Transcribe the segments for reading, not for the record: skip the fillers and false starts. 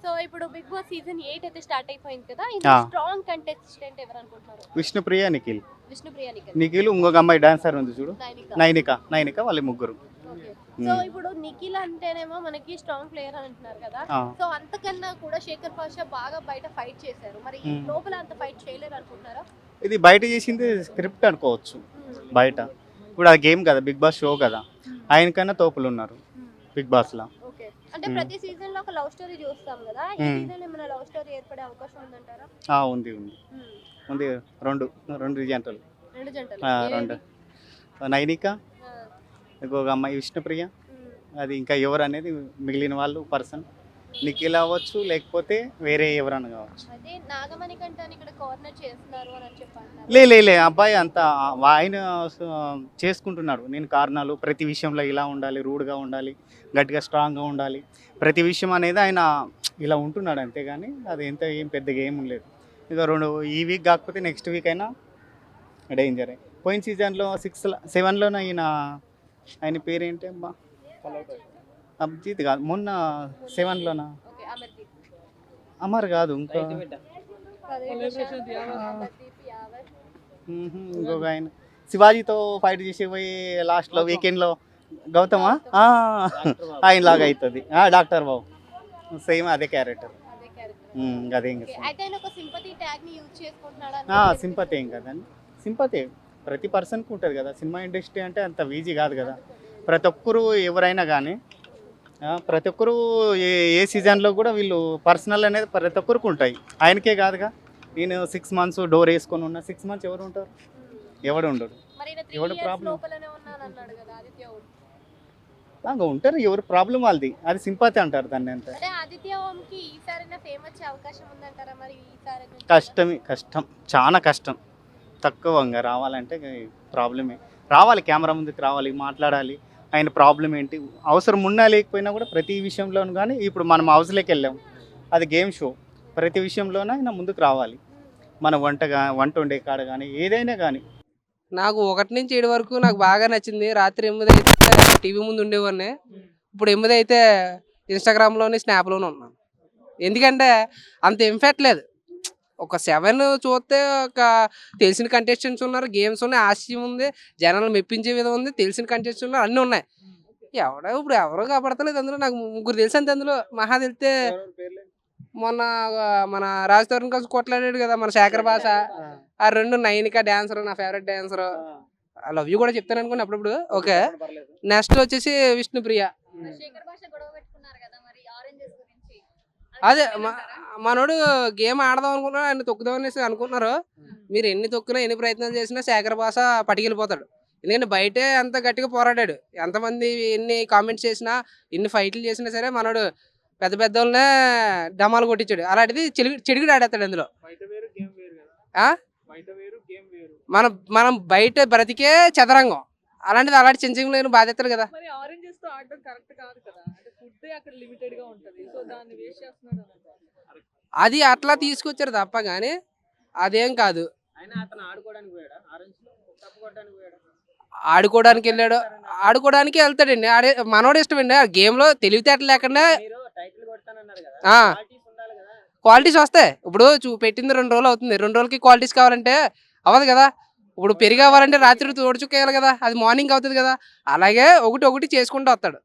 So ఇప్పుడు big Boss season 8 అయితే start అయిపోయింది కదా. ఇందులో స్ట్రాంగ్ కంటెస్టెంట్ ఎవరు అనుకుంటున్నారు? విష్ణుప్రియ, నిఖిల్. విష్ణుప్రియ, నిఖిల్, ఇంకొక అమ్మాయి డాన్సర్ ఉంది చూడు, నైనిక వాళ్ళ ముగ్గురు. సో ఇప్పుడు నిఖిల్ అంటేనేమో మనకి స్ట్రాంగ్ ప్లేయర్ అని అంటున్నారు కదా. సో అంతకన్నా కూడా శేఖర్ పాషా బాగా బయట ఫైట్ చేశారు. మరి లోపల అంత ఫైట్ చేయలేరు అనుకుంటున్నారా? ఇది బయట చేసింది స్క్రిప్ట్ అనుకోవచ్చు. బయట ఇప్పుడు ఆ గేమ్ కదా, బిగ్ బాస్ షో కదా, ఆయనకన్నా తోపులు ఉన్నారు బిగ్ బాస్ లా. అంటే ప్రతి సీజన్ లో ఒక లవ్ స్టోరీ చూస్తాం కదా. ఈ సీజన్ ఏమైనా లవ్ స్టోరీ ఏర్పడే అవకాశం ఉందంటారా? ఉంది రెండు జంటలు. రెండు నైనిక, ఇంకొక అమ్మాయి విష్ణుప్రియ. అది ఇంకా ఎవరు అనేది మిగిలిన వాళ్ళు పర్సన్ నిఖిల్ అవ్వచ్చు, లేకపోతే వేరే ఎవరన్నా కావచ్చు. లే అబ్బాయి అంతా ఆయన చేసుకుంటున్నాడు. నేను కారణాలు ప్రతి విషయంలో ఇలా ఉండాలి, రూడ్గా ఉండాలి, గట్టిగా స్ట్రాంగ్గా ఉండాలి, ప్రతి విషయం అనేది ఆయన ఇలా ఉంటున్నాడు. అంతేగాని అది ఏం పెద్దగా ఏం లేదు. ఇక ఈ వీక్ కాకపోతే నెక్స్ట్ వీక్ అయినా డేంజరే. పోయిన సీజన్లో 7లోనే ఆయన పేరేంటి అమ్మా, అభిజిత్ కాదు, మొన్న 7లోనా అమర్ కాదు, ఇంకొక ఆయన శివాజీతో ఫైట్ చేసి పోయి లాస్ట్లో వీకెండ్లో గౌతమా ఆయన లాగా అవుతుంది. డాక్టర్ బాబు సేమ్ అదే క్యారెక్టర్. అదేం సింపతి ఏం కదండి, సింపతి ప్రతి పర్సన్కి ఉంటుంది కదా. సినిమా ఇండస్ట్రీ అంటే అంత ఈజీ కాదు కదా. ప్రతి ఒక్కరు ఎవరైనా కానీ ప్రతి ఒక్కరు ఏ సీజన్లో కూడా వీళ్ళు పర్సనల్ అనేది ప్రతి ఒక్కరికి ఉంటాయి. ఆయనకే కాదుగా. నేను 6 months డోర్ వేసుకొని ఉన్నా, 6 months ఎవరు ఉంటారు? ఎవడు ఉండడు. ఎవడు ప్రాబ్లం లాగా ఉంటారు, ఎవరు ప్రాబ్లం వాళ్ళది. అది సింపతి అంటారు దాన్ని. అంతే కష్టం, చాలా కష్టం. తక్కువగా రావాలంటే ప్రాబ్లమే. రావాలి, కెమెరా ముందుకు రావాలి, మాట్లాడాలి. ఆయన ప్రాబ్లం ఏంటి, అవసరం ఉన్నా లేకపోయినా కూడా ప్రతి విషయంలోనూ. కానీ ఇప్పుడు మనం హౌస్లోకి వెళ్ళాం, అది గేమ్ షో. ప్రతి విషయంలోనూ ఆయన ముందుకు రావాలి. మన వంట వండే కాడ కానీ ఏదైనా కానీ. నాకు 1 నుంచి 7 వరకు నాకు బాగా నచ్చింది. రాత్రి 8 అయితే టీవీ ముందు ఉండేవాడిని. ఇప్పుడు 8 అయితే ఇన్స్టాగ్రామ్లోని, స్నాప్లోనే ఉన్నాను. ఎందుకంటే అంత ఇంపాక్ట్ లేదు. ఒక 7 చూస్తే ఒక తెలిసిన కంటెస్టెంట్స్ ఉన్నారు, గేమ్స్ ఉన్నాయి, ఆశయం ఉంది, జనాలు మెప్పించే విధం ఉంది, తెలిసిన కంటెస్టెంట్స్ ఉన్నారు, అన్నీ ఉన్నాయి. ఇప్పుడు ఎవరో కాపాడతలేదు అందులో. నాకు 3 తెలుసు అంతే అందులో. మహా తెలితే మొన్న మన రాజ్ తరుణ్ కోసం కొట్లాడాడు కదా మన శేఖర్ భాష. ఆ 2 నైనిక డాన్సర్, నా favourite dancer. I love you కూడా చెప్తాను అనుకోండి అప్పుడప్పుడు. ఓకే, నెక్స్ట్ వచ్చేసి విష్ణుప్రియ. అదే మనోడు గేమ్ ఆడదాం అనుకున్నాడు, ఆయన తొక్కుదాం అనేసి అనుకుంటున్నారు. మీరు ఎన్ని తొక్కినా, ఎన్ని ప్రయత్నాలు చేసినా శేఖర్ భాష పట్టుకెళ్ళిపోతాడు. ఎందుకంటే బయటే అంత గట్టిగా పోరాడాడు. ఎంతమంది ఎన్ని కామెంట్స్ చేసినా, ఎన్ని ఫైట్లు చేసినా సరే మనోడు పెద్ద వాళ్ళనే డమాలు కొట్టించాడు. అలాంటిది చెడుగుడు ఆడేస్తాడు అందులో. మనం బయట బ్రతికే చదరంగం, అలాంటిది అలాంటి చిన్న లేని బాధ్యతలు కదా. అది అట్లా తీసుకొచ్చారు తప్ప కానీ అదేం కాదు. ఆడుకోవడానికి వెళ్ళాడు, ఆడుకోవడానికి వెళ్తాడండి. మనోడు ఇష్టం అండి. ఆ గేమ్లో తెలివితేటలు లేకుండా క్వాలిటీస్ వస్తాయి. ఇప్పుడు పెట్టింది 2 రోజులు అవుతుంది, 2 రోజులకి క్వాలిటీస్ కావాలంటే అవ్వదు కదా. ఇప్పుడు పెరిగి అవ్వాలంటే రాత్రి తోడుచుకేయాలి కదా, అది మార్నింగ్ అవుతుంది కదా. అలాగే ఒకటి చేసుకుంటూ వస్తాడు.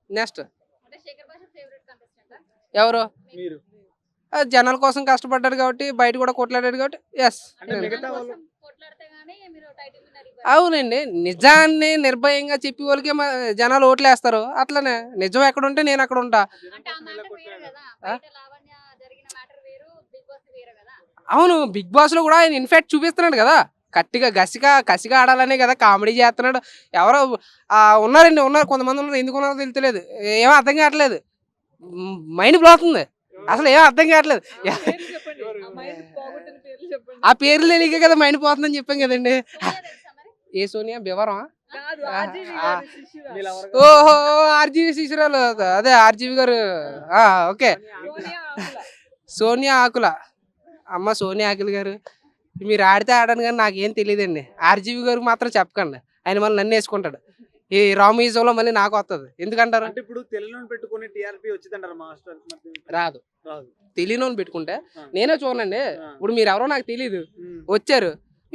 నెక్స్ట్ ఎవరు? జనాల కోసం కష్టపడ్డాడు కాబట్టి, బయట కూడా కొట్లాడాడు కాబట్టి. ఎస్, అవునండి. నిజాన్ని నిర్భయంగా చెప్పి వాళ్ళకి జనాలు ఓట్లు వేస్తారు. అట్లనే నిజం ఎక్కడ ఉంటే నేను అక్కడ ఉంటా. అవును, బిగ్ బాస్ లో కూడా ఆయన ఇన్ఫాక్ట్ చూపిస్తున్నాడు కదా, కట్టిగా కసిగా ఆడాలనే కదా కామెడీ చేస్తున్నాడు. ఎవరో ఉన్నారండి, కొంతమంది ఉన్నారు. ఎందుకు ఉన్నారో తెలియలేదు, ఏమో అర్థం కావట్లేదు. మైండ్ బ్లాక్ ఉంది, అసలు ఏమో అర్థం కావట్లేదు. ఆ పేర్లు తెలియక కదా మైండ్ పోతుందని చెప్పాం కదండి. ఏ సోనియా బివరం? ఓహో, ఆర్జీవి శిశురాలు. అదే ఆర్జీవి గారు. ఓకే, సోనియా ఆకుల అమ్మ. సోనియా ఆకుల గారు, మీరు ఆడితే ఆడాను కానీ నాకేం తెలియదండి. ఆర్జీవి గారికి మాత్రం చెప్పకండి, ఆయన మళ్ళీ నన్ను వేసుకుంటాడు. ఈ రామీజంలో మళ్ళీ నాకు వస్తుంది ఎందుకంటారు? అంటే ఇప్పుడు తెలుగులో పెట్టుకుని టీఆర్పీ వచ్చిందంటారు మాస్టర్. రాదు. రాదు. తెలియని పెట్టుకుంటే ఆ. నేనే చూడండి. ఆ. ఇప్పుడు మీరు ఎవరో నాకు తెలియదు, ఉమ్. వచ్చారు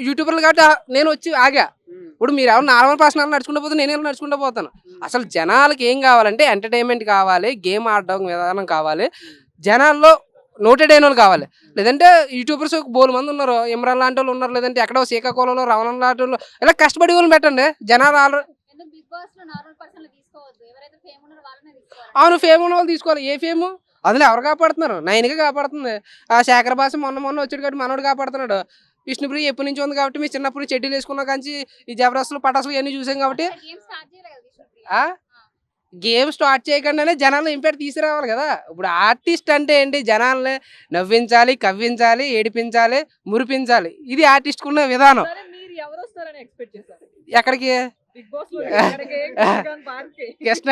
యూట్యూబర్లు కాబట్టి నేను వచ్చి ఆగా. ఉమ్. ఇప్పుడు మీరు ఎవరు నార్మల్ పర్సనల్ నడుచుకుంటూ పోతే నేను నడుచుకుంటూ పోతాను. అసలు జనాలకి ఏం కావాలంటే ఎంటర్టైన్మెంట్ కావాలి, గేమ్ ఆడడం విధానం కావాలి, జనాల్లో నోటెడ్ అయిన వాళ్ళు కావాలి. లేదంటే యూట్యూబర్స్ బోలు మంది ఉన్నారు, ఇమ్రాన్ లాంటి వాళ్ళు ఉన్నారు, లేదంటే ఎక్కడో శ్రీకాకుళంలో రవణ లాంటి వాళ్ళు, ఇలా కష్టపడి వాళ్ళని పెట్టండి. జనాలు అవును ఫేమ్ ఉన్న వాళ్ళు తీసుకోవాలి. ఏ ఫేము? అందులో ఎవరు కాపాడుతున్నారు? నైన్గా కాపాడుతుంది. ఆ శేఖర్ భాష మొన్న వచ్చాడు కాబట్టి మనోడు కాపాడుతున్నాడు. విష్ణుప్రియ ఎప్పటి నుంచి ఉంది కాబట్టి మీ చిన్నప్పుడు చెడ్డీలు వేసుకున్నా కానీ ఈ జబరస్తులు పటాసులు ఇవన్నీ చూసాం కాబట్టి గేమ్ స్టార్ట్ చేయకుండానే జనాలను ఇంపాక్ట్ తీసుకురావాలి కదా. ఇప్పుడు ఆర్టిస్ట్ అంటే ఏంటి? జనాల్ని నవ్వించాలి, కవ్వించాలి, ఏడిపించాలి, మురిపించాలి. ఇది ఆర్టిస్ట్ ఉన్న విధానం. ఎక్కడికి? కృష్ణ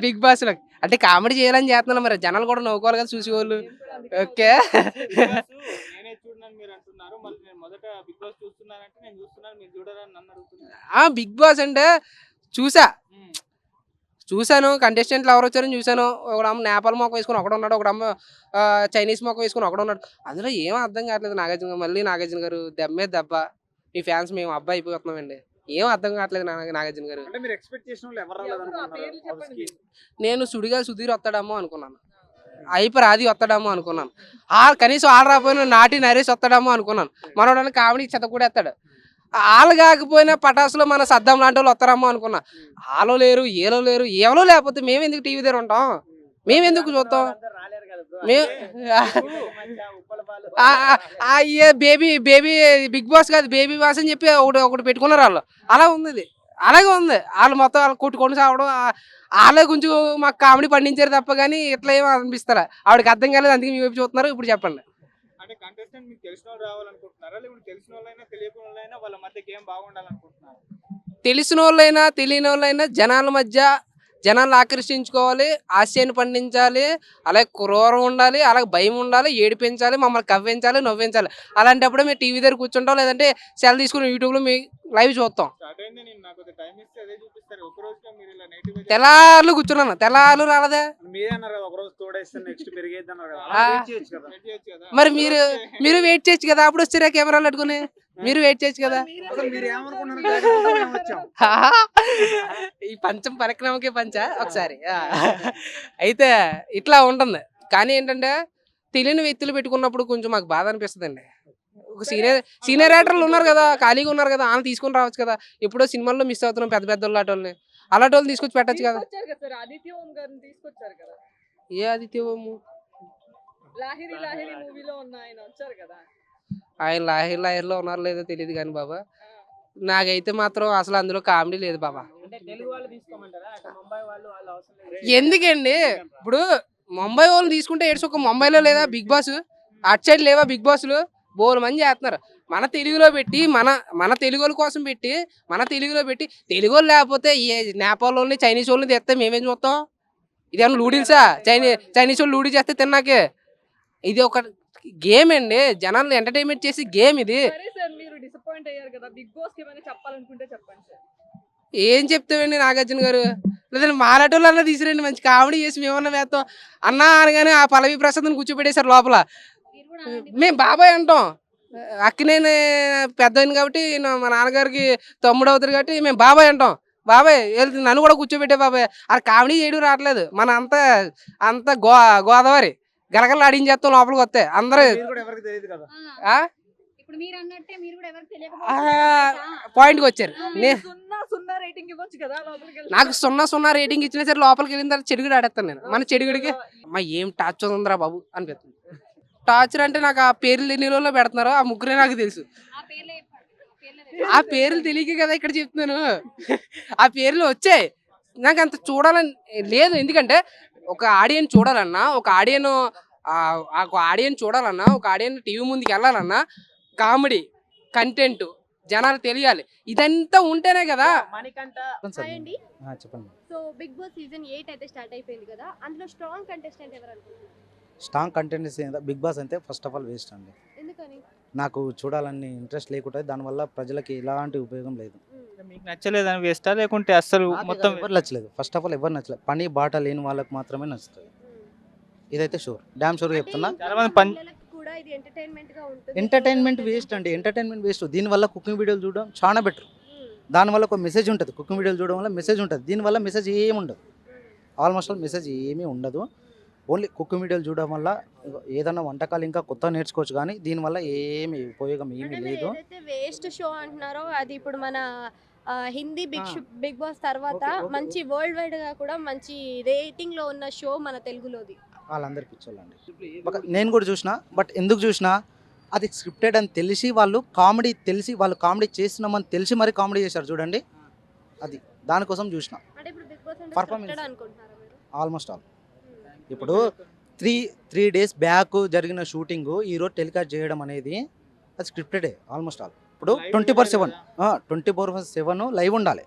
బిగ్ బాస్ లో అంటే కామెడీ చేయాలని చేస్తున్నాను, మరి జనాలు కూడా నవ్వుకోవాలి కదా చూసేవాళ్ళు. ఓకే బిగ్ బాస్ అంటే చూసాను, కంటెస్టెంట్లు ఎవరు వచ్చారని చూసాను. ఒక అమ్మ నేపాల్ మొక్క వేసుకుని ఒకడు ఉన్నాడు, ఒక అమ్మ చైనీస్ మొక్క వేసుకుని ఒకడు ఉన్నాడు. అందులో ఏం అర్థం కావట్లేదు. నాగార్జున గారు దెబ్బే దెబ్బ, మీ ఫ్యాన్స్ మేము అబ్బాయి అయిపోతున్నామండి. ఏం అర్థం కావట్లేదు నాగార్జున గారు. నేను సుడిగా సుధీర్ వస్తాడేమో అనుకున్నాను, అయిపోయి ఆది వస్తాడేమో అనుకున్నాను, కనీసం ఆడ రాకపోయినా నాటి నరేష్ వస్తాడేమో అనుకున్నాను. మనోడని కామెడీ చెత్త కూడా ఎత్తాడు. వాళ్ళు కాకపోయినా పటాసులో మన సద్దం లాంటి వాళ్ళు వస్తారమ్మో అనుకున్నా. ఆలో లేరు, ఏలో లేరు, ఎవరో లేకపోతే మేము ఎందుకు టీవీ దగ్గర ఉంటాం? మేము ఎందుకు చూస్తాం? బేబీ బిగ్ బాస్ కాదు, బేబీ బాస్ అని చెప్పి ఒకటి పెట్టుకున్నారు వాళ్ళు. అలా ఉంది, అలాగే ఉంది. వాళ్ళు మొత్తం వాళ్ళు కొట్టుకొని సావడం, వాళ్ళే కొంచెం మాకు కామెడీ పండించారు తప్ప కానీ ఇట్లా ఏమో అనిపిస్తారా? ఆవిడకి అర్థం కాలేదు, అందుకే మీ వైపు చూస్తున్నారు. ఇప్పుడు చెప్పండి. అంటే కంటెస్టెంట్ మీకు తెలిసిన వాళ్ళు రావాలనుకుంటున్నారా, లేకుంటే తెలిసిన వాళ్ళైనా తెలియని వాళ్ళైనా వాళ్ళ మధ్య గేమ్ బాగుండాలనుకుంటున్నారా? తెలిసిన వాళ్ళైనా తెలియని వాళ్ళైనా జనాల మధ్య జనాలను ఆకర్షించుకోవాలి, హాస్యాన్ని పండించాలి, అలాగే క్రూరం ఉండాలి, అలాగే భయం ఉండాలి, ఏడిపించాలి, మమ్మల్ని కవ్వించాలి, నవ్వించాలి. అలాంటప్పుడు మేము టీవీ దగ్గర కూర్చుంటాం, లేదంటే సెల్ తీసుకుని యూట్యూబ్లో మీ లైవ్ చూస్తాం. తెల్లార్లు కూర్చున్నాను, తెల్లార్లు రాలేదా? మరి మీరు వెయిట్ చేయొచ్చు కదా, అప్పుడు వచ్చారా కెమెరాలు పెట్టుకుని? మీరు వెయిట్ చేయొచ్చు కదా. ఈ పంచం పరిక్రమకే పంచా ఒకసారి. అయితే ఇట్లా ఉంటుంది. కానీ ఏంటంటే తెలియని వ్యక్తులు పెట్టుకున్నప్పుడు కొంచెం మాకు బాధ అనిపిస్తుంది అండి. ఒక సీనియర్ యాక్టర్లు ఉన్నారు కదా, ఖాళీగా ఉన్నారు కదా, వాళ్ళు తీసుకొని రావచ్చు కదా. ఎప్పుడో సినిమాల్లో మిస్ అవుతున్నాం పెద్ద పెద్ద వాళ్ళని, అలాంటి వాళ్ళు తీసుకొచ్చి పెట్టచ్చు కదా. ఏ ఆదిత్య ఓము? ఆయన లాహిర్లో ఉన్నారు లేదో తెలియదు కానీ బాబా, నాకైతే మాత్రం అసలు అందులో కామెడీ లేదు బాబా. ఎందుకండి ఇప్పుడు ముంబై వాళ్ళు తీసుకుంటే ఏడ్చుకో, ముంబైలో లేదా బిగ్ బాస్, అటు సైడ్ లేవా బిగ్ బాస్లు? బోలు మంది చేస్తున్నారు. మన తెలుగులో పెట్టి మన తెలుగు వాళ్ళ కోసం పెట్టి మన తెలుగులో పెట్టి తెలుగు వాళ్ళు లేకపోతే ఏ నేపాల్ వాళ్ళని చైనీస్ వాళ్ళని తెస్తే మేమేం చూస్తాం? ఇదేమన్నా లూడిల్సా? చైనీస్ వాళ్ళు లూడీ చేస్తే తిన్నాకే. ఇది ఒక గేమ్ అండి, జనాలను ఎంటర్టైన్మెంట్ చేసి గేమ్ ఇది. ఏం చెప్తామండి నాగార్జున గారు? లేదంటే మాలాటోళ్ళు అన్నా తీసుకురండి, మంచి కామెడీ చేసి మేమన్నా వేస్తాం. అన్నా అనగానే ఆ పల్లవి ప్రసాద్ని కూర్చోబెట్టేశారు లోపల. మేము బాబాయ్ అంటాం, అక్కినేని పెద్దయిన కాబట్టి మా నాన్నగారికి తమ్ముడు అవుతారు కాబట్టి మేము బాబాయ్ అంటాం. బాబాయ్ నన్ను కూడా కూర్చోబెట్టే బాబాయ్. అది కామెడీ చేయడం రావట్లేదు. మన అంత గోదావరి గలగల ఆడించేస్తాం లోపలికి వస్తే అందరూ. పాయింట్కి వచ్చారు. నాకు 0 రేటింగ్ ఇచ్చినా సరే లోపలికి వెళ్ళిన తర్వాత చెడుగుడు ఆడేస్తాను నేను. మన చెడుగుడికి అమ్మా ఏం టార్చర్ ఉందిరా బాబు అనిపిస్తుంది. టార్చర్ అంటే నాకు ఆ పేర్లు ఎన్ని రోజుల్లో పెడుతున్నారో ఆ ముగ్గురే నాకు తెలుసు. ఆ పేర్లు తెలియక కదా ఇక్కడ చెప్తున్నాను. ఆ పేర్లు వచ్చాయి, నాకు అంత చూడాలని లేదు. ఎందుకంటే ఒక ఆడియన్ చూడాలన్నా, ఒక ఆడియన్ టీవీ ముందుకు వెళ్ళాలన్నా కామెడీ కంటెంట్ జనాలు తెలియాలి. ఇదంతా ఉంటేనే కదా. చెప్పండి. సో బిగ్ బాస్ సీజన్ 8 అయితే స్టార్ట్ అయిపోయింది కదా, అందులో స్ట్రాంగ్ కంటెస్టెంట్ ఎవరు అనుకుంటున్నారు? స్ట్రాంగ్ కంటెంట్ బిగ్ బాస్ అంటే ఫస్ట్ ఆఫ్ ఆల్ వేస్ట్ అండి. ఎందుకని? నాకు చూడాలని ఇంట్రెస్ట్ లేకుంటే దానివల్ల ప్రజలకి ఎలాంటి ఉపయోగం లేదు. మీకు నచ్చలేదని వేస్టా లేకుంటే అస్సలు మొత్తం ఎవరు నచ్చలేదు, ఫస్ట్ ఆఫ్ ఆల్ ఎవరు నచ్చలేదు. పని బాట లేని వాళ్ళకి మాత్రమే నచ్చుతుంది, ఇదైతే షూర్, డ్యామ్ షూర్ చెప్తున్నా. చాలా మంది పిల్లలకు కూడా ఇది ఎంటర్టైన్మెంట్ గా ఉంటుంది. ఎంటర్టైన్మెంట్ వేస్ట్ అండి, ఎంటర్టైన్మెంట్ వేస్ట్. దీనివల్ల కుకింగ్ వీడియోలు చూడడం చాలా బెటర్. దానివల్ల ఒక మెసేజ్ ఉంటుంది, కుకింగ్ వీడియోలు చూడడం వల్ల మెసేజ్ ఉంటుంది. దీనివల్ల మెసేజ్ ఏమి ఉండదు, ఆల్మోస్ట్ ఆల్ మెసేజ్ ఏమీ ఉండదు. ఓన్లీ కుకింగ్ వీడియోలు చూడడం వల్ల ఏదైనా వంటకాలు ఇంకా కొత్త నేర్చుకోవచ్చు, కానీ దీనివల్ల ఏమి ఉపయోగం ఏమీ లేదు. వేస్ట్ షో అంటున్నారో అది ఇప్పుడు మన హిందీ బిగ్ బాస్ తర్వాత ఓకే, ఓకే. మంచి వరల్డ్ వైడ్ గా కూడా మంచి రేటింగ్ లో ఉన్న షో మన తెలుగులోది. వాళ్ళందరూ పిచ్చోళ్ళండి. నేను కూడా చూసిన, బట్ ఎందుకు చూసినా అది స్క్రిప్టెడ్ అని తెలిసి వాళ్ళు కామెడీ చేస్తున్నామని తెలిసి మరి కామెడీ చేశారు చూడండి, అది దానికోసం చూసిన. అంటే ఇప్పుడు బిగ్ బాస్ అంటే Performance. scripted అనుకుంటున్నారా మీరు? ఆల్మోస్ట్ ఆల్ ఇప్పుడు త్రీ డేస్ బ్యాక్ జరిగిన షూటింగ్ ఈరోజు టెలికాస్ట్ చేయడం అనేది అది స్క్రిప్టెడే ఆల్మోస్ట్ ఆల్. ఇప్పుడు 24/7 లైవ్ ఉండాలి.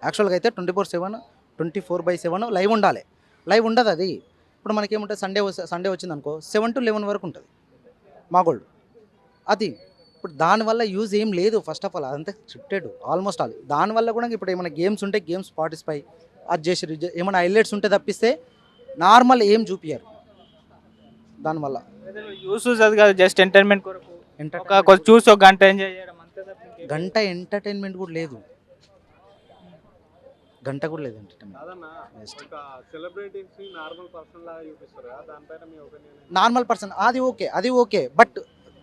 యాక్చువల్గా అయితే 24/7 లైవ్ ఉండాలి. లైవ్ ఉండదు అది. ఇప్పుడు మనకేముంటుంది, సండే వచ్చింది అనుకో 7 to 11 వరకు ఉంటుంది మా గోల్డ్ అది. ఇప్పుడు దానివల్ల యూజ్ ఏం లేదు ఫస్ట్ ఆఫ్ ఆల్, అదంతా స్క్రిప్టెడ్ ఆల్మోస్ట్ ఆల్. దానివల్ల కూడా ఇప్పుడు ఏమైనా గేమ్స్ ఉంటే గేమ్స్ పార్టిసిపై అది చేసి ఏమైనా హైలైట్స్ ఉంటే తప్పిస్తే నార్మల్ ఏం చూపించారు. దానివల్ల యూస్ అది కాదు, జస్ట్ ఎంటర్టైన్మెంట్ కొరకు చూసి ఒక గంట ఎంజాయ్ చేయడం అంతే తప్ప ఇంకేం. గంట ఎంటర్టైన్మెంట్ కూడా లేదు, గంట కూడా లేదు ఎంటర్టైన్మెంట్. నార్మల్ పర్సన్ అది ఓకే బట్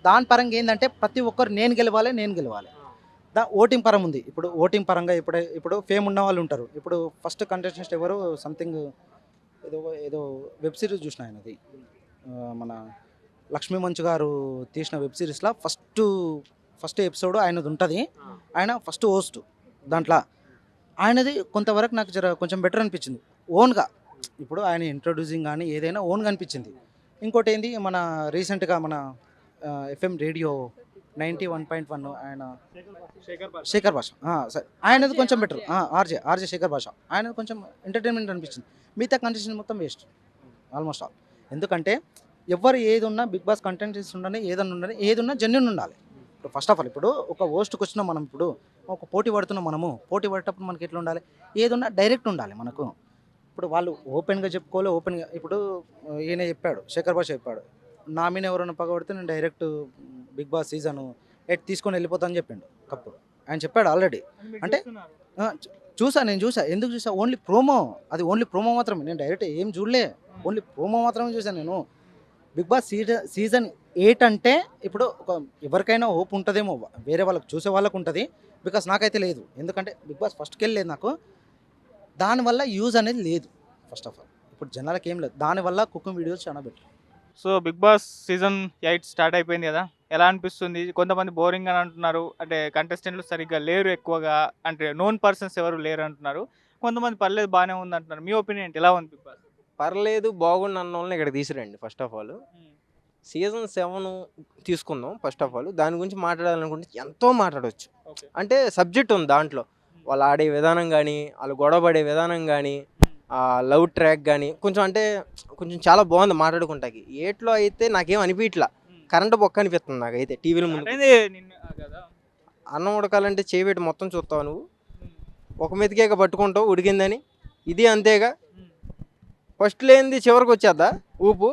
దాని పరంగా ఏంటంటే ప్రతి ఒక్కరు నేను గెలవాలి. ఓటింగ్ పరం ఉంది. ఇప్పుడు ఓటింగ్ పరంగా ఇప్పుడు ఫేమ్ ఉన్న వాళ్ళు ఉంటారు. ఇప్పుడు ఫస్ట్ కంటెస్టెంట్ ఎవరు సంథింగ్ ఏదో వెబ్ సిరీస్ చూసిన ఆయనది, మన లక్ష్మీ మంచు గారు తీసిన వెబ్ సిరీస్లో ఫస్ట్ ఎపిసోడ్ ఆయనది ఉంటుంది. ఆయన ఫస్ట్ హోస్ట్ దాంట్లో. ఆయనది కొంతవరకు నాకు కొంచెం బెటర్ అనిపించింది ఓన్గా. ఇప్పుడు ఆయన ఇంట్రొడ్యూసింగ్ కానీ ఏదైనా ఓన్గా అనిపించింది. ఇంకోటి ఏంది, మన రీసెంట్గా మన FM రేడియో 91.1 ఆయన శేఖర్ భాష, సరే ఆయనది కొంచెం బెటర్. ఆర్జే శేఖర్ భాష ఆయనది కొంచెం ఎంటర్టైన్మెంట్ అనిపించింది. మిగతా కంటెస్టెంట్ మొత్తం వేస్ట్ ఆల్మోస్ట్ ఆల్. ఎందుకంటే ఎవరు ఏది ఉన్నా బిగ్ బాస్ కంటెంటెంట్స్ ఉండని ఏదన్నా జెన్యున్ ఉండాలి. ఇప్పుడు ఫస్ట్ ఆఫ్ ఆల్ ఇప్పుడు ఒక హోస్ట్కి వచ్చినా మనం ఇప్పుడు ఒక పోటీ పడుతున్నాం, పోటీ పడేటప్పుడు మనకి ఎట్లా ఉండాలి, ఏదన్నా డైరెక్ట్ ఉండాలి మనకు. ఇప్పుడు వాళ్ళు ఓపెన్గా చెప్పుకోవాలి, ఓపెన్గా. ఇప్పుడు ఈయన చెప్పాడు, శేఖర్ భాష చెప్పాడు, నా మీద ఎవరైనా పగబడితే నేను డైరెక్ట్ బిగ్ బాస్ సీజన్ 8 తీసుకొని వెళ్ళిపోతాను చెప్పిండు కప్పు. ఆయన చెప్పాడు ఆల్రెడీ. అంటే నేను చూసా. ఎందుకు చూసా, ఓన్లీ ప్రోమో మాత్రమే. నేను డైరెక్ట్ ఏం చూడలే, ఓన్లీ ప్రోమో మాత్రమే చూసాను నేను. బిగ్ బాస్ సీజన్ 8 అంటే ఇప్పుడు ఎవరికైనా హోప్ ఉంటుందేమో, వేరే వాళ్ళకి చూసే వాళ్ళకు ఉంటుంది. బికాస్ నాకైతే లేదు, ఎందుకంటే బిగ్ బాస్ ఫస్ట్కి వెళ్ళలేదు నాకు. దానివల్ల యూజ్ అనేది లేదు ఫస్ట్ ఆఫ్ ఆల్. ఇప్పుడు జనాలకి ఏం లేదు, దానివల్ల కుకింగ్ వీడియోస్ చాలా better. So Big Boss season 8 start అయిపోయింది కదా, ఎలా అనిపిస్తుంది? కొంతమంది బోరింగ్ అని అంటున్నారు, అంటే కంటెస్టెంట్లు సరిగ్గా లేరు, ఎక్కువగా అంటే నోన్ పర్సన్స్ ఎవరు లేరు అంటున్నారు. కొంతమంది పర్లేదు బాగానే ఉంది అంటున్నారు. మీ ఒపీనియన్ ఎలా ఉంది బిగ్ బాస్? పర్లేదు బాగుంది అన్న వాళ్ళని ఇక్కడ తీసిరండి. ఫస్ట్ ఆఫ్ ఆల్ సీజన్ 7 తీసుకుందాం. ఫస్ట్ ఆఫ్ ఆల్ దాని గురించి మాట్లాడాలనుకుంటే ఎంతో మాట్లాడవచ్చు. అంటే సబ్జెక్ట్ ఉంది దాంట్లో. వాళ్ళు ఆడే విధానం కానీ, వాళ్ళు గొడవ పడే విధానం కానీ, లవ్ ట్రాక్ కానీ కొంచెం చాలా బాగుంది మాట్లాడుకుంటాకి. ఏట్లో అయితే నాకేం అనిపించట్లా, కరెంట్ బొక్క అనిపిస్తుంది నాకైతే. టీవీల ముందు అన్నం ఉడకాలంటే చేపెట్టి మొత్తం చూస్తావు నువ్వు, ఒక మెతికేక పట్టుకుంటావు ఉడికిందని. ఇది అంతేగా, ఫస్ట్ లేనిది చివరికి వచ్చేద్దా ఊపు?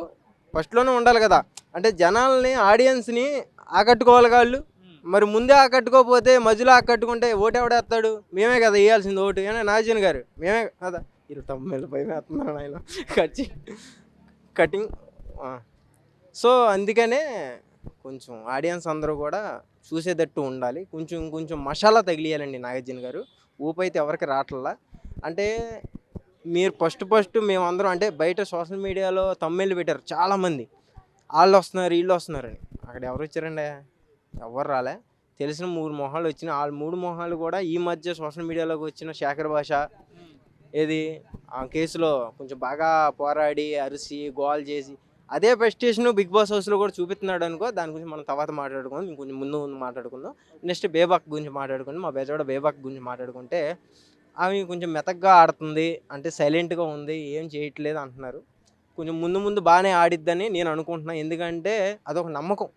ఫస్ట్లోనే ఉండాలి కదా. అంటే జనాల్ని, ఆడియన్స్ని ఆకట్టుకోవాలి వాళ్ళు. మరి ముందే ఆకట్టుకోకపోతే మధ్యలో ఆకట్టుకుంటే ఓటు ఎవడేస్తాడు? మేమే కదా వేయాల్సింది ఓటు. ఏనా నాగార్జున గారు మేమే కదా. వీళ్ళు తమ్ముళ్ళు పై వేస్తున్నారు ఆయన కటింగ్. సో అందుకనే కొంచెం ఆడియన్స్ అందరూ కూడా చూసేటట్టు ఉండాలి. కొంచెం మసాలా తగిలియాలండి నాగార్జున గారు. ఊపు అయితే ఎవరికి రావట్లా. అంటే మీరు ఫస్ట్ మేమందరం అంటే బయట సోషల్ మీడియాలో తమ్ముళ్ళు పెట్టారు చాలామంది, వాళ్ళు వస్తున్నారు వీళ్ళు వస్తున్నారని. అక్కడ ఎవరు వచ్చారండి? ఎవరు రాలే. తెలిసిన 3 మొహాలు వచ్చిన, ఆ 3 మొహాలు కూడా ఈ మధ్య సోషల్ మీడియాలోకి వచ్చిన శేఖర్ భాష ఏది ఆ కేసులో కొంచెం బాగా పోరాడి అరిసి గోల్ చేసి అదే ప్రెస్టేషన్ బిగ్ బాస్ హౌస్లో కూడా చూపిస్తున్నాడు అనుకో. దాని గురించి మనం తర్వాత మాట్లాడుకుందాం, ఇంకొంచెం ముందు మాట్లాడుకుందాం. నెక్స్ట్ బేబాక్ గురించి మాట్లాడుకుందాం. మా బెజవాడ బేబాక్ గురించి మాట్లాడుకుంటే ఆమె కొంచెం మెతగ్గా ఆడుతుంది, అంటే సైలెంట్గా ఉంది, ఏం చేయట్లేదు అంటున్నారు. కొంచెం ముందు బాగానే ఆడిద్దని నేను అనుకుంటున్నాను. ఎందుకంటే అదొక నమ్మకం,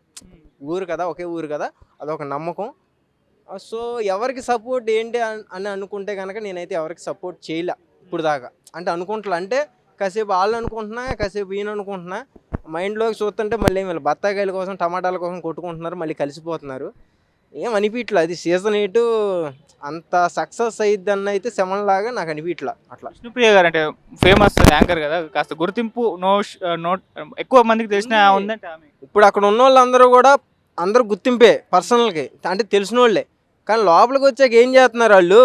ఊరు కదా, ఒకే ఊరు కదా, అదొక నమ్మకం. సో ఎవరికి సపోర్ట్ ఏంటి అని అనుకుంటే కనుక నేనైతే ఎవరికి సపోర్ట్ చేయలే ఇప్పుడు దాకా. అంటే అనుకుంటా అంటే కాసేపు వాళ్ళు అనుకుంటున్నా, కాసేపు ఈయన అనుకుంటున్నా, మైండ్లోకి చూస్తుంటే మళ్ళీ వీళ్ళు బత్తాకాయల కోసం టమాటాల కోసం కొట్టుకుంటున్నారు, మళ్ళీ కలిసిపోతున్నారు. ఏం అనిపించలే అది సీజన్ 8 అంత సక్సెస్ అయ్యిద్ది అన్న అయితే సెవెన్ లాగా నాకు అనిపించలే అట్లా. విష్ణుప్రియ గారు అంటే ఫేమస్ యాంకర్ కదా, కాస్త గుర్తింపు నోట్ ఎక్కువ మందికి తెలిసిన ఉందంటే ఆమె. ఇప్పుడు అక్కడ ఉన్న వాళ్ళందరూ కూడా అందరూ గుర్తింపే పర్సనల్కి, అంటే తెలిసిన వాళ్ళే. కానీ లోపలికి వచ్చాక ఏం చేస్తున్నారు వాళ్ళు?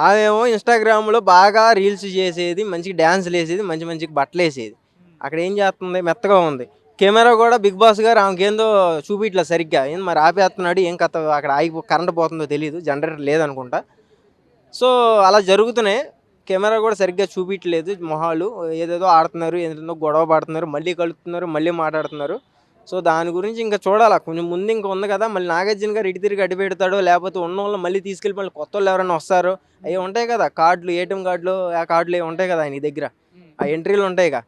ఆమెమో ఇన్స్టాగ్రామ్లో బాగా రీల్స్ చేసేది, మంచిగా డ్యాన్స్లు వేసేది, మంచి మంచి బట్టలు వేసేది. అక్కడ ఏం చేస్తుంది? మెత్తగా ఉంది. కెమెరా కూడా బిగ్ బాస్ గారు ఆమెకి ఏందో చూపించలేదు సరిగ్గా. ఏం మరి ఆపేస్తున్నాడు, ఏం కథ అక్కడ ఆగి కరెంట్ పోతుందో తెలియదు, జనరేటర్ లేదనుకుంటా. సో అలా జరుగుతున్నాయి. కెమెరా కూడా సరిగ్గా చూపించలేదు. మొహాలు ఏదేదో ఆడుతున్నారు, ఏదేదో గొడవ పడుతున్నారు, మళ్ళీ కలుపుతున్నారు, మళ్ళీ మాట్లాడుతున్నారు. సో దాని గురించి ఇంకా చూడాలా, కొంచెం ముందు ఇంకా ఉంది కదా. మళ్ళీ నాగార్జున గారు ఇటు తిరిగి అడ్డు పెడతాడో, లేకపోతే ఉన్న వాళ్ళు మళ్ళీ తీసుకెళ్ళి మళ్ళీ కొత్త వాళ్ళు ఎవరైనా వస్తారో. అవి ఉంటాయి కదా కార్డులు, ఏటీఎం కార్డులు, ఆ కార్డులు అవి ఉంటాయి కదా ఆయన దగ్గర, ఆ ఎంట్రీలు ఉంటాయి కదా,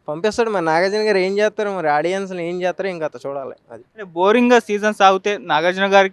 పంపిస్తాడు. మరి నాగార్జున గారు ఏం చేస్తారు, మరి ఆడియన్స్ని ఏం చేస్తారో ఇంకా చూడాలి. అది బోరింగ్ గా సీజన్ సాగితే నాగార్జున గారికి